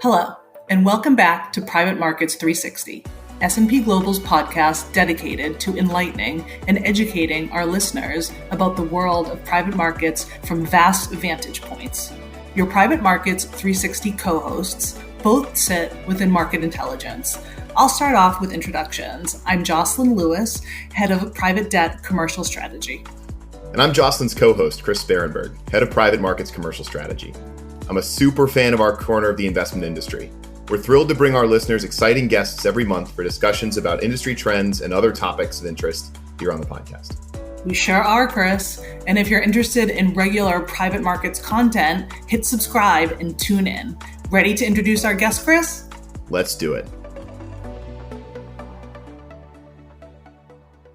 Hello, and welcome back to Private Markets 360, S&P Global's podcast dedicated to enlightening and educating our listeners about the world of private markets from vast vantage points. Your Private Markets 360 co-hosts both sit within market intelligence. I'll start off with introductions. I'm Jocelyn Lewis, head of private debt commercial strategy. And I'm Jocelyn's co-host, Chris Sparenberg, head of private markets commercial strategy. I'm a super fan of our corner of the investment industry. We're thrilled to bring our listeners exciting guests every month for discussions about industry trends and other topics of interest here on the podcast. We sure are, Chris. And if you're interested in regular private markets content, hit subscribe and tune in. Ready to introduce our guest, Chris? Let's do it.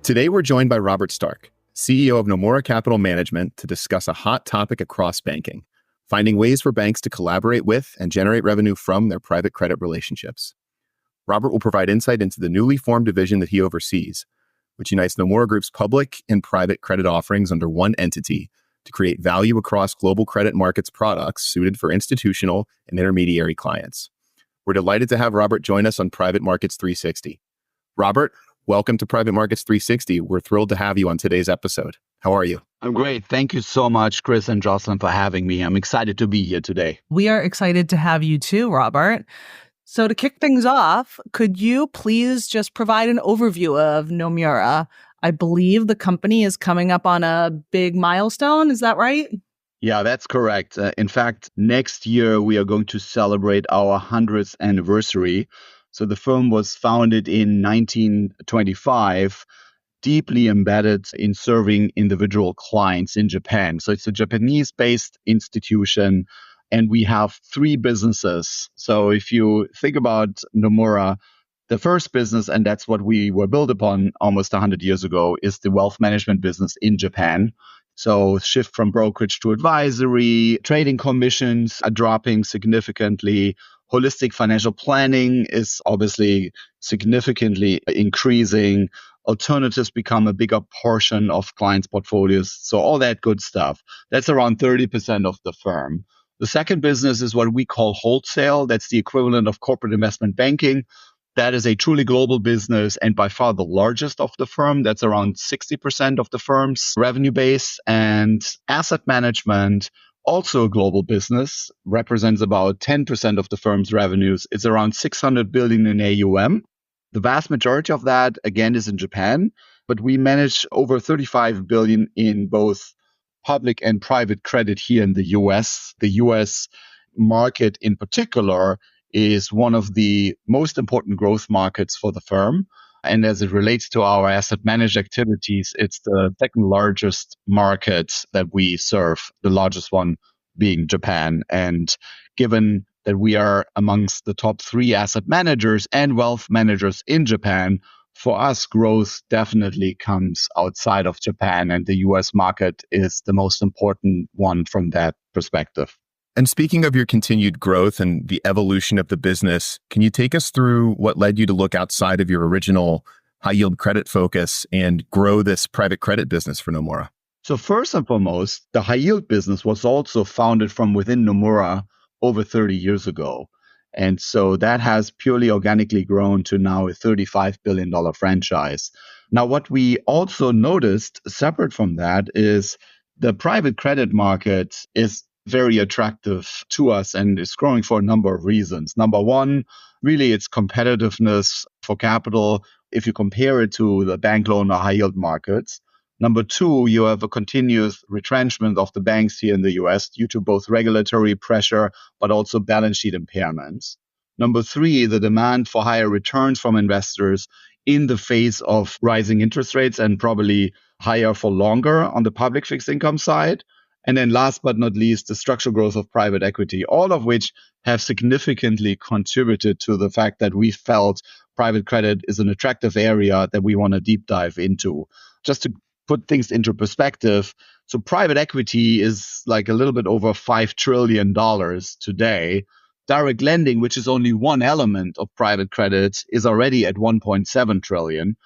Today, we're joined by Robert Stark, CEO of Nomura Capital Management, to discuss a hot topic across banking: finding ways for banks to collaborate with and generate revenue from their private credit relationships. Robert will provide insight into the newly formed division that he oversees, which unites Nomura Group's public and private credit offerings under one entity to create value across global credit markets products suited for institutional and intermediary clients. We're delighted to have Robert join us on Private Markets 360. Robert, welcome to Private Markets 360. We're thrilled to have you on today's episode. How are you? I'm great. Thank you so much, Chris and Jocelyn, for having me. I'm excited to be here today. We are excited to have you too, Robert. So to kick things off, could you please just provide an overview of Nomura? I believe the company is coming up on a big milestone. Is that right? Yeah, that's correct. In fact, next year we are going to celebrate our 100th anniversary. So the firm was founded in 1925, deeply embedded in serving individual clients in Japan. So it's a Japanese-based institution, and we have three businesses. So if you think about Nomura, the first business, and that's what we were built upon almost 100 years ago, is the wealth management business in Japan. So shift from brokerage to advisory, trading commissions are dropping significantly. Holistic financial planning is obviously significantly increasing. Alternatives become a bigger portion of clients' portfolios. So all that good stuff. That's around 30% of the firm. The second business is what we call wholesale. That's the equivalent of corporate investment banking. That is a truly global business and by far the largest of the firm. That's around 60% of the firm's revenue base. And asset management, also a global business, represents about 10% of the firm's revenues. It's around 600 billion in AUM. The vast majority of that, again, is in Japan, but we manage over 35 billion in both public and private credit here in the US. The US market in particular is one of the most important growth markets for the firm. And as it relates to our asset managed activities, it's the second largest market that we serve, the largest one being Japan. And given that we are amongst the top three asset managers and wealth managers in Japan, for us, growth definitely comes outside of Japan, and the US market is the most important one from that perspective. And speaking of your continued growth and the evolution of the business, can you take us through what led you to look outside of your original high yield credit focus and grow this private credit business for Nomura? So first and foremost, the high yield business was also founded from within Nomura over 30 years ago. And so that has purely organically grown to now a $35 billion franchise. Now, what we also noticed separate from that is the private credit market is very attractive to us and is growing for a number of reasons. Number one, really its competitiveness for capital if you compare it to the bank loan or high yield markets. Number two, you have a continuous retrenchment of the banks here in the US due to both regulatory pressure, but also balance sheet impairments. Number three, the demand for higher returns from investors in the face of rising interest rates and probably higher for longer on the public fixed income side. And then last but not least, the structural growth of private equity, all of which have significantly contributed to the fact that we felt private credit is an attractive area that we want to deep dive into. Just to put things into perspective, so private equity is like a little bit over $5 trillion today. Direct lending, which is only one element of private credit, is already at 1.7 trillion.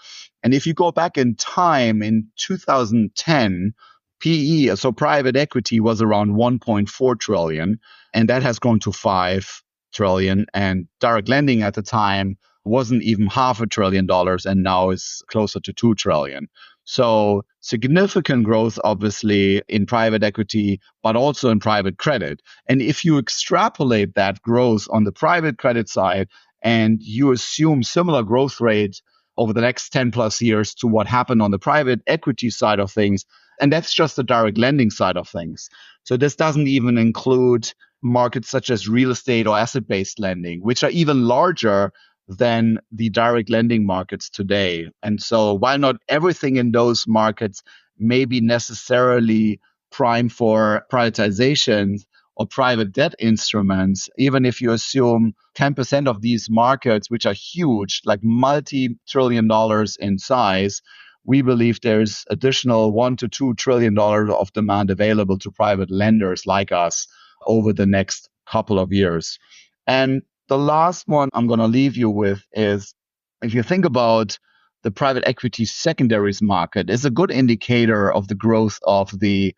And if you go back in time, in 2010, PE, so private equity, was around 1.4 trillion, and that has grown to 5. trillion, and direct lending at the time wasn't even $500 billion and now is closer to 2 trillion. So significant growth, obviously, in private equity, but also in private credit. And if you extrapolate that growth on the private credit side and you assume similar growth rates over the next 10 plus years to what happened on the private equity side of things, and that's just the direct lending side of things. So this doesn't even include markets such as real estate or asset-based lending, which are even larger than the direct lending markets today. And so while not everything in those markets may be necessarily prime for privatization or private debt instruments, even if you assume 10% of these markets, which are huge, like multi-trillion dollars in size, we believe there's additional $1 to $2 trillion of demand available to private lenders like us over the next couple of years. And the last one I'm going to leave you with is, if you think about the private equity secondaries market, is a good indicator of the growth of the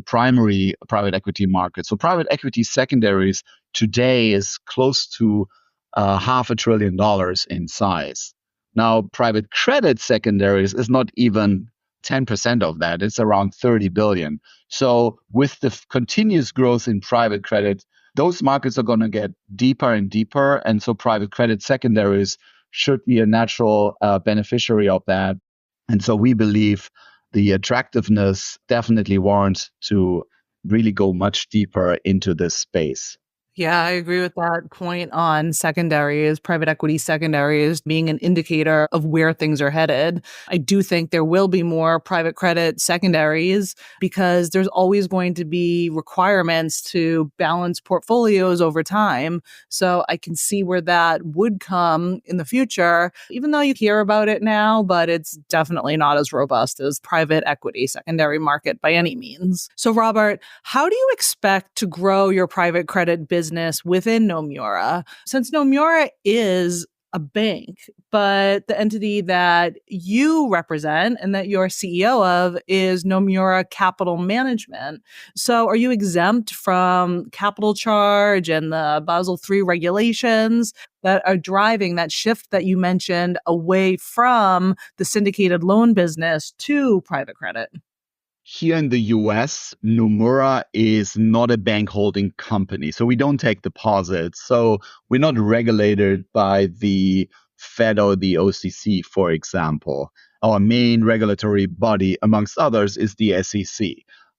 primary private equity market. So private equity secondaries today is close to $500 billion in size. Now, private credit secondaries is not even 10% of that. It's around 30 billion. So with the continuous growth in private credit, those markets are going to get deeper and deeper. And so private credit secondaries should be a natural beneficiary of that. And so we believe the attractiveness definitely warrants to really go much deeper into this space. Yeah, I agree with that point on secondaries, private equity secondaries being an indicator of where things are headed. I do think there will be more private credit secondaries because there's always going to be requirements to balance portfolios over time. So I can see where that would come in the future, even though you hear about it now, but it's definitely not as robust as private equity secondary market by any means. So Robert, how do you expect to grow your private credit business within Nomura, since Nomura is a bank, but the entity that you represent and that you're CEO of is Nomura Capital Management. So are you exempt from capital charge and the Basel III regulations that are driving that shift that you mentioned away from the syndicated loan business to private credit? Here in the US, Nomura is not a bank holding company. So we don't take deposits. So we're not regulated by the Fed or the OCC, for example. Our main regulatory body, amongst others, is the SEC.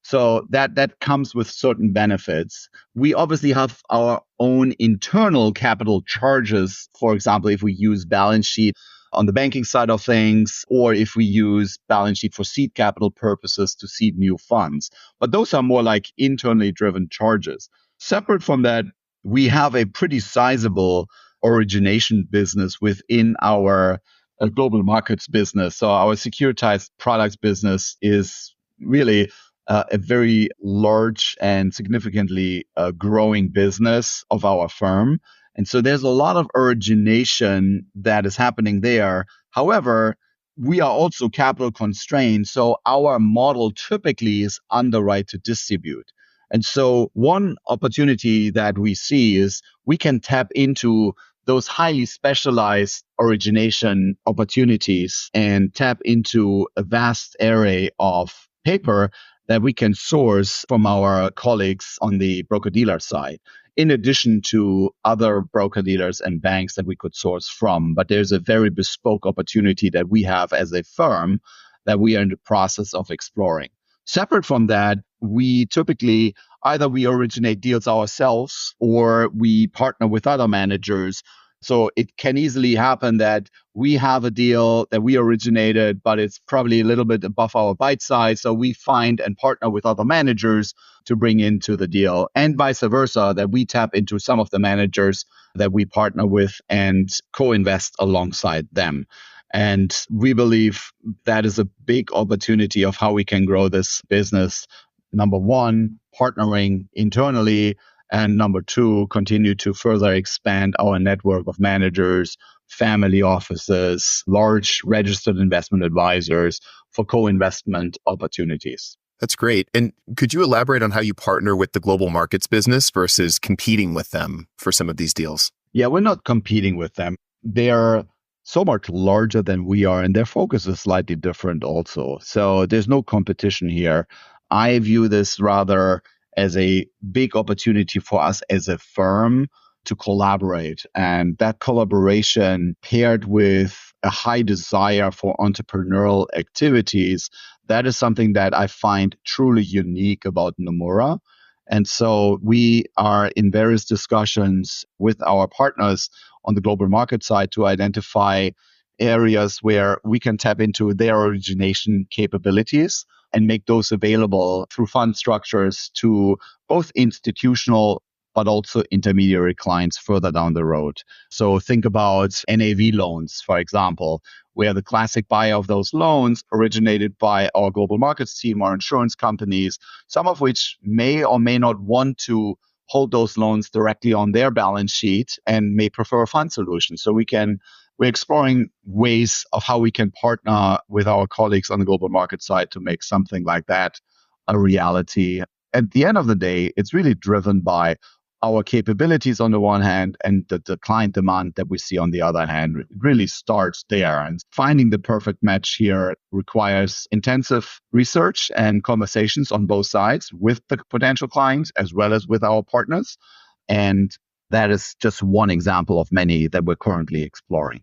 So that comes with certain benefits. We obviously have our own internal capital charges. For example, if we use balance sheet on the banking side of things, or if we use balance sheet for seed capital purposes to seed new funds. But those are more like internally driven charges. Separate from that, we have a pretty sizable origination business within our global markets business. So our securitized products business is really a very large and significantly growing business of our firm. And so there's a lot of origination that is happening there. However, we are also capital constrained. So our model typically is underwrite to distribute. And so one opportunity that we see is we can tap into those highly specialized origination opportunities and tap into a vast array of paper that we can source from our colleagues on the broker-dealer side, in addition to other broker-dealers and banks that we could source from. But there's a very bespoke opportunity that we have as a firm that we are in the process of exploring. Separate from that, we typically either we originate deals ourselves or we partner with other managers. So it can easily happen that we have a deal that we originated, but it's probably a little bit above our bite size. So we find and partner with other managers to bring into the deal, and vice versa, that we tap into some of the managers that we partner with and co-invest alongside them. And we believe that is a big opportunity of how we can grow this business. Number one, partnering internally. And number two, continue to further expand our network of managers, family offices, large registered investment advisors for co-investment opportunities. That's great. And could you elaborate on how you partner with the global markets business versus competing with them for some of these deals? Yeah, we're not competing with them. They're so much larger than we are, and their focus is slightly different also. So there's no competition here. I view this rather as a big opportunity for us as a firm to collaborate. And that collaboration paired with a high desire for entrepreneurial activities, that is something that I find truly unique about Nomura. And so we are in various discussions with our partners on the global market side to identify areas where we can tap into their origination capabilities and make those available through fund structures to both institutional but also intermediary clients further down the road. So think about NAV loans, for example, where the classic buyer of those loans originated by our global markets team or insurance companies, some of which may or may not want to hold those loans directly on their balance sheet and may prefer a fund solution. So we're exploring ways of how we can partner with our colleagues on the global market side to make something like that a reality. At the end of the day, it's really driven by our capabilities on the one hand and the client demand that we see on the other hand. It really starts there. And finding the perfect match here requires intensive research and conversations on both sides with the potential clients as well as with our partners. And that is just one example of many that we're currently exploring.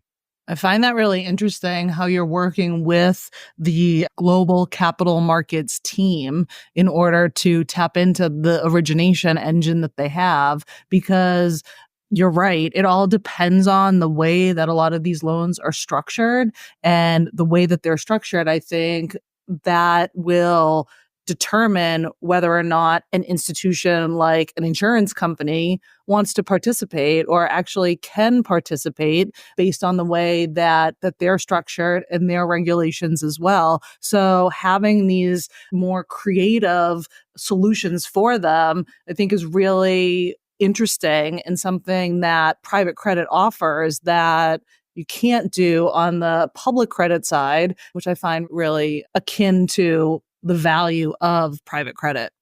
I find that really interesting how you're working with the global capital markets team in order to tap into the origination engine that they have, because you're right. It all depends on the way that a lot of these loans are structured, and the way that they're structured, I think that will determine whether or not an institution like an insurance company wants to participate or actually can participate based on the way that they're structured and their regulations as well. So having these more creative solutions for them, I think, is really interesting and something that private credit offers that you can't do on the public credit side, which I find really akin to the value of private credit.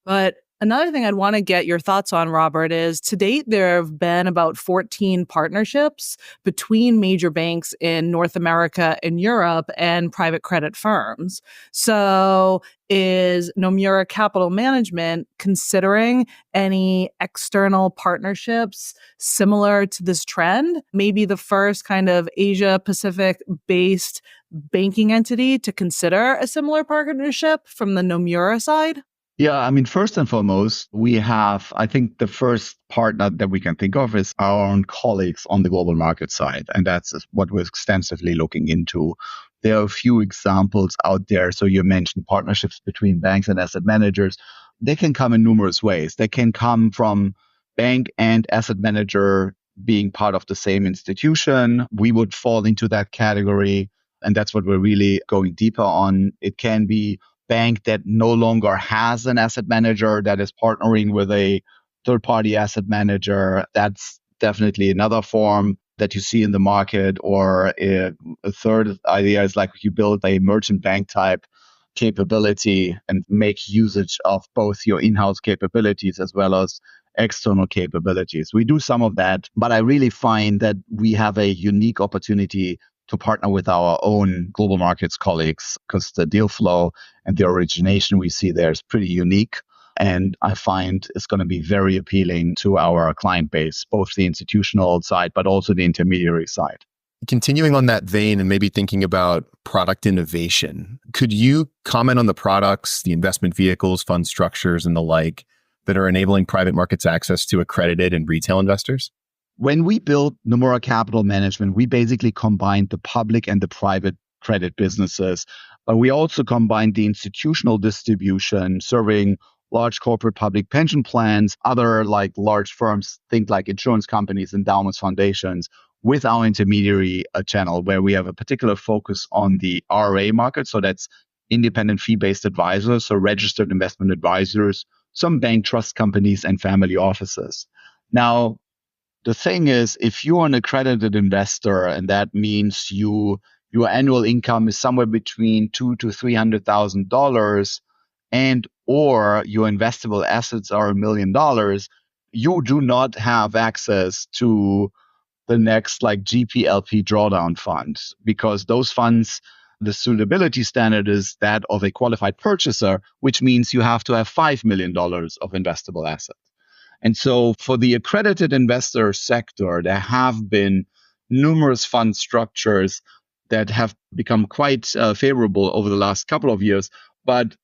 But another thing I'd want to get your thoughts on, Robert, is to date, there have been about 14 partnerships between major banks in North America and Europe and private credit firms. So is Nomura Capital Management considering any external partnerships similar to this trend? Maybe the first kind of Asia Pacific based banking entity to consider a similar partnership from the Nomura side? Yeah, I mean, first and foremost, we have, I think the first partner that we can think of is our own colleagues on the global market side. And that's what we're extensively looking into. There are a few examples out there. So you mentioned partnerships between banks and asset managers. They can come in numerous ways. They can come from bank and asset manager being part of the same institution. We would fall into that category. And that's what we're really going deeper on. It can be bank that no longer has an asset manager that is partnering with a third-party asset manager. That's definitely another form that you see in the market. Or a third idea is like you build a merchant bank type capability and make usage of both your in-house capabilities as well as external capabilities. We do some of that, but I really find that we have a unique opportunity to partner with our own global markets colleagues because the deal flow and the origination we see there is pretty unique. And I find it's going to be very appealing to our client base, both the institutional side, but also the intermediary side. Continuing on that vein and maybe thinking about product innovation, could you comment on the products, the investment vehicles, fund structures, and the like that are enabling private markets access to accredited and retail investors? When we built Nomura Capital Management, we basically combined the public and the private credit businesses, but we also combined the institutional distribution, serving large corporate public pension plans, other like large firms, think like insurance companies, endowments, foundations, with our intermediary channel, where we have a particular focus on the RA market. So that's independent fee-based advisors, so registered investment advisors, some bank trust companies, and family offices. Now, the thing is, if you're an accredited investor, and that means your annual income is somewhere between $200,000 to $300,000, and or your investable assets are $1 million, you do not have access to the next like GPLP drawdown fund, because those funds, the suitability standard is that of a qualified purchaser, which means you have to have $5 million of investable assets. And so for the accredited investor sector, there have been numerous fund structures that have become quite favorable over the last couple of years. But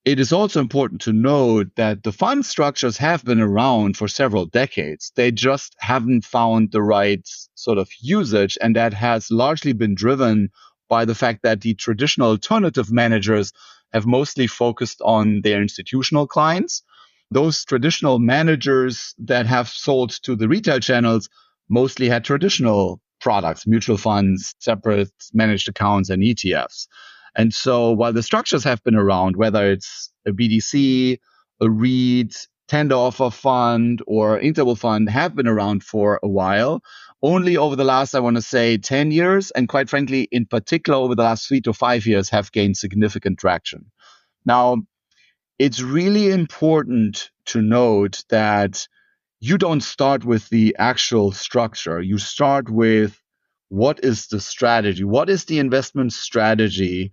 it is also important to note that the fund structures have been around for several decades. They just haven't found the right sort of usage. And that has largely been driven by the fact that the traditional alternative managers have mostly focused on their institutional clients. Those traditional managers that have sold to the retail channels mostly had traditional products, mutual funds, separate managed accounts, and ETFs. And so while the structures have been around, whether it's a BDC, a REIT, tender offer fund, or interval fund, have been around for a while, only over the last, I want to say, 10 years, and quite frankly, in particular, over the last 3 to 5 years, have gained significant traction. Now, it's really important to note that you don't start with the actual structure. You start with what is the strategy? What is the investment strategy?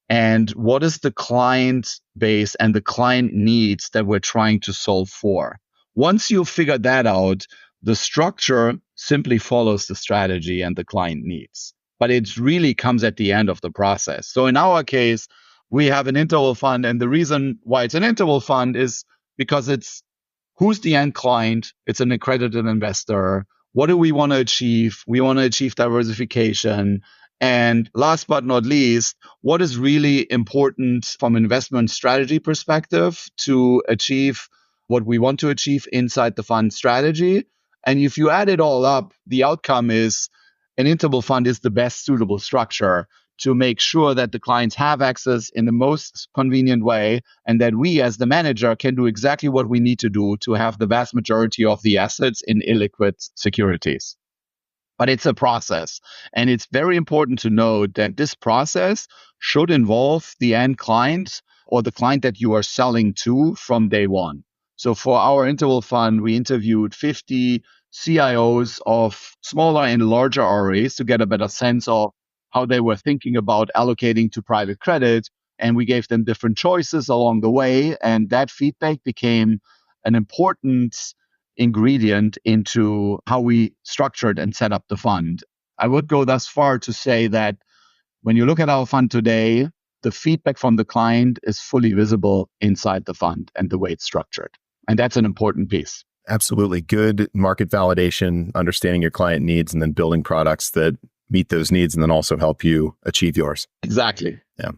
And what is the client base and the client needs that we're trying to solve for? Once you figure that out, the structure simply follows the strategy and the client needs. But it really comes at the end of the process. So in our case, we have an interval fund. And the reason why it's an interval fund is because it's who's the end client? It's an accredited investor. What do we want to achieve? We want to achieve diversification. And last but not least, what is really important from an investment strategy perspective to achieve what we want to achieve inside the fund strategy? And if you add it all up, the outcome is an interval fund is the best suitable structure to make sure that the clients have access in the most convenient way, and that we as the manager can do exactly what we need to do to have the vast majority of the assets in illiquid securities. But it's a process. And it's very important to note that this process should involve the end client or the client that you are selling to from day one. So for our interval fund, we interviewed 50 CIOs of smaller and larger RAs to get a better sense of how they were thinking about allocating to private credit. And we gave them different choices along the way. And that feedback became an important ingredient into how we structured and set up the fund. I would go thus far to say that when you look at our fund today, the feedback from the client is fully visible inside the fund and the way it's structured. And that's an important piece. Absolutely. Good market validation, understanding your client needs, and then building products that meet those needs and then also help you achieve yours. Exactly. Yeah.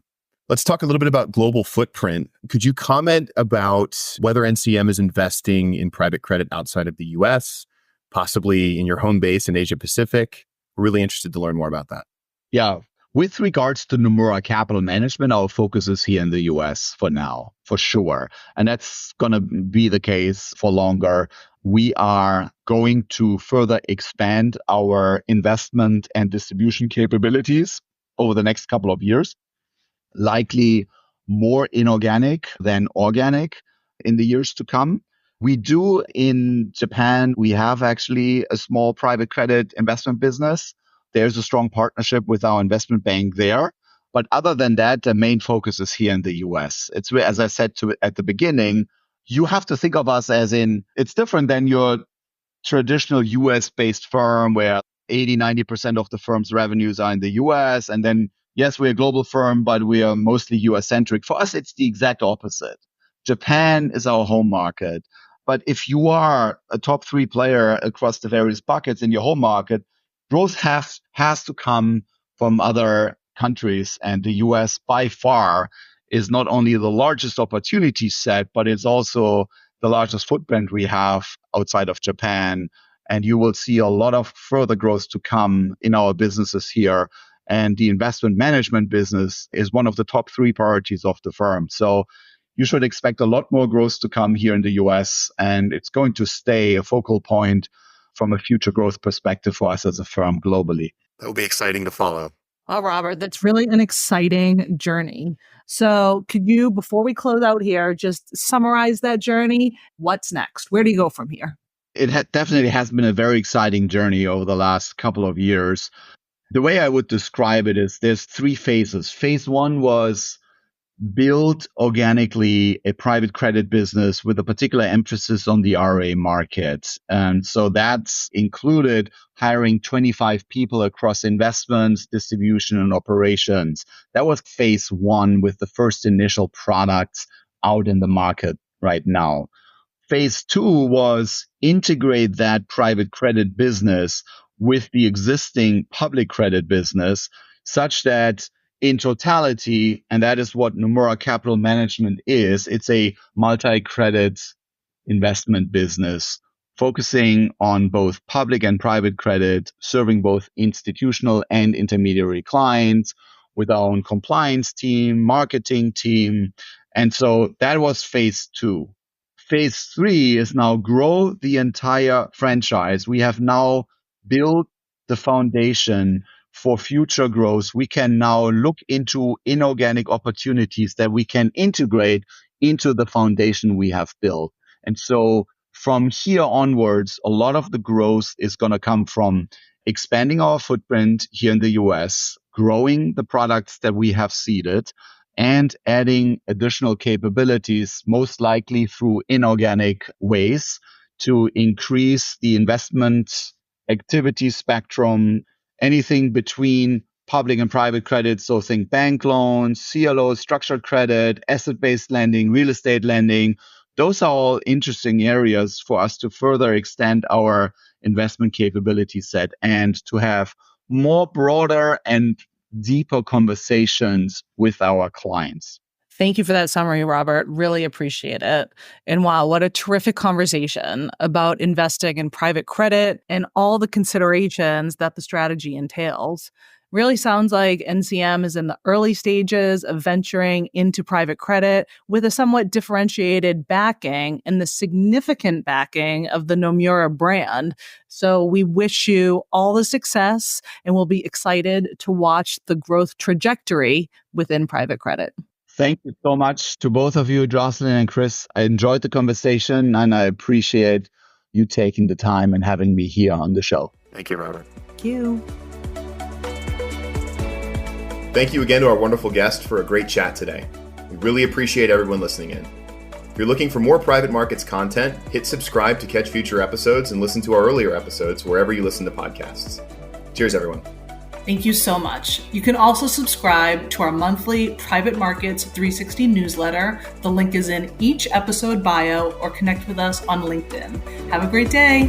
Let's talk a little bit about global footprint. Could you comment about whether NCM is investing in private credit outside of the US, possibly in your home base in Asia Pacific? We're really interested to learn more about that. Yeah. With regards to Nomura Capital Management, our focus is here in the US for now, for sure. And that's going to be the case for longer. We are going to further expand our investment and distribution capabilities over the next couple of years. Likely more inorganic than organic in the years to come. We do in Japan, we have actually a small private credit investment business. There's a strong partnership with our investment bank there. But other than that, the main focus is here in the US. It's where, as I said at the beginning, you have to think of us as in, it's different than your traditional US-based firm where 80-90% of the firm's revenues are in the US. And then, yes, we're a global firm, but we are mostly US-centric. For us, it's the exact opposite. Japan is our home market. But if you are a top 3 player across the various buckets in your home market, growth has to come from other countries. And the US by far is not only the largest opportunity set, but it's also the largest footprint we have outside of Japan. And you will see a lot of further growth to come in our businesses here. And the investment management business is one of the top 3 priorities of the firm. So you should expect a lot more growth to come here in the US. And it's going to stay a focal point from a future growth perspective for us as a firm globally. That will be exciting to follow. Well, Robert, that's really an exciting journey. So, could you, before we close out here, just summarize that journey? What's next? Where do you go from here? Definitely has been a very exciting journey over the last couple of years. The way I would describe it is there's three phases. Phase one was build organically a private credit business with a particular emphasis on the RA market. And so that's included hiring 25 people across investments, distribution, and operations. That was phase one with the first initial products out in the market right now. Phase two was integrate that private credit business with the existing public credit business such that in totality, and that is what Nomura Capital Management is, it's a multi-credit investment business focusing on both public and private credit, serving both institutional and intermediary clients with our own compliance team, marketing team. And so that was phase two. Phase three is now grow the entire franchise. We have now built the foundation for future growth. We can now look into inorganic opportunities that we can integrate into the foundation we have built. And so from here onwards, a lot of the growth is going to come from expanding our footprint here in the US, growing the products that we have seeded, and adding additional capabilities, most likely through inorganic ways, to increase the investment activity spectrum, anything between public and private credit. So think bank loans, CLOs, structured credit, asset-based lending, real estate lending. Those are all interesting areas for us to further extend our investment capability set and to have more broader and deeper conversations with our clients. Thank you for that summary, Robert. Really appreciate it. And wow, what a terrific conversation about investing in private credit and all the considerations that the strategy entails. Really sounds like NCM is in the early stages of venturing into private credit with a somewhat differentiated backing and the significant backing of the Nomura brand. So we wish you all the success and we'll be excited to watch the growth trajectory within private credit. Thank you so much to both of you, Jocelyn and Chris. I enjoyed the conversation and I appreciate you taking the time and having me here on the show. Thank you, Robert. Thank you. Thank you again to our wonderful guest for a great chat today. We really appreciate everyone listening in. If you're looking for more private markets content, hit subscribe to catch future episodes and listen to our earlier episodes wherever you listen to podcasts. Cheers, everyone. Thank you so much. You can also subscribe to our monthly Private Markets 360 newsletter. The link is in each episode bio or connect with us on LinkedIn. Have a great day.